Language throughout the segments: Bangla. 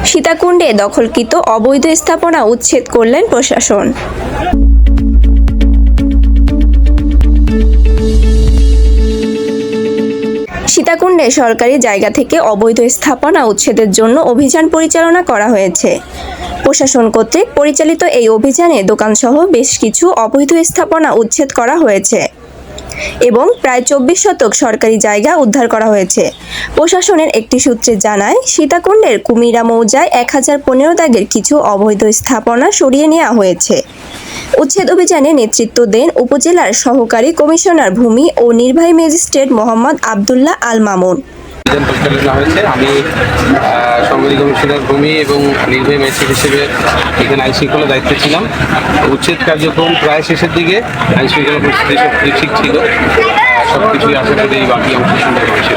সীতাকুণ্ডে দখলকৃত অবৈধ স্থাপনা উচ্ছেদ করলেন প্রশাসন। সীতাকুণ্ডে সরকারি জায়গা থেকে অবৈধ স্থাপনা উচ্ছেদের জন্য অভিযান পরিচালনা করা হয়েছে। প্রশাসন কর্তৃক পরিচালিত এই অভিযানে দোকানসহ বেশ কিছু অবৈধ স্থাপনা উচ্ছেদ করা হয়েছে এবং প্রায় 24 শতক সরকারি জায়গা উদ্ধার করা হয়েছে। প্রশাসনের একটি সূত্রে জানায়, সীতাকুণ্ডের কুমিরা মৌজায় 1015 দাগের কিছু অবৈধ স্থাপনা সরিয়ে নেওয়া হয়েছে। উচ্ছেদ অভিযানে নেতৃত্ব দেন উপজেলার সহকারী কমিশনার ভূমি ও নির্বাহী ম্যাজিস্ট্রেট মোহাম্মদ আব্দুল্লাহ আল মামুন। পরিচালনা হয়েছে। আমি সাংবাদিক কমিশনার ভূমি এবং নির্বাহী ম্যাজিস্ট্রেট হিসেবে এখানে আইন শৃঙ্খলা দায়িত্বে ছিলাম। উচ্ছেদ কার্যক্রম প্রায় শেষের দিকে, আইন শৃঙ্খলা পরিস্থিতি সব ঠিক ছিল। সব কিছুই আশা করি এই বাকি অংশ সুন্দর হয়েছে।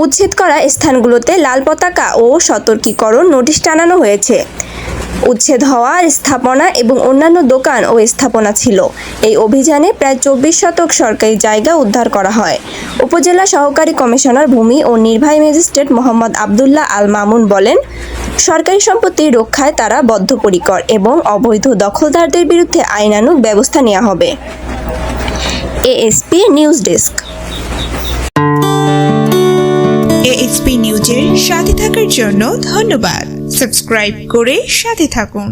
উচ্ছেদ করা স্থানগুলোতে লাল পতাকা ও সতর্কীকরণ নোটিশ টানানো হয়েছে। উচ্ছেদ হওয়া স্থাপনা এবং অন্যান্য দোকান ও স্থাপনা ছিল। এই অভিযানে প্রায় 24 শতক সরকারি জায়গা উদ্ধার করা হয়। উপজেলা সহকারী কমিশনার ভূমি ও নির্বাহী ম্যাজিস্ট্রেট মোহাম্মদ আব্দুল্লাহ আল মামুন বলেন, সরকারি সম্পত্তি রক্ষায় তারা বদ্ধপরিকর এবং অবৈধ দখলদারদের বিরুদ্ধে আইনানুগ ব্যবস্থা নেওয়া হবে। ASP news desk. এএসপি নিউজের সাথে থাকার জন্য ধন্যবাদ। সাবস্ক্রাইব করে সাথে থাকুন।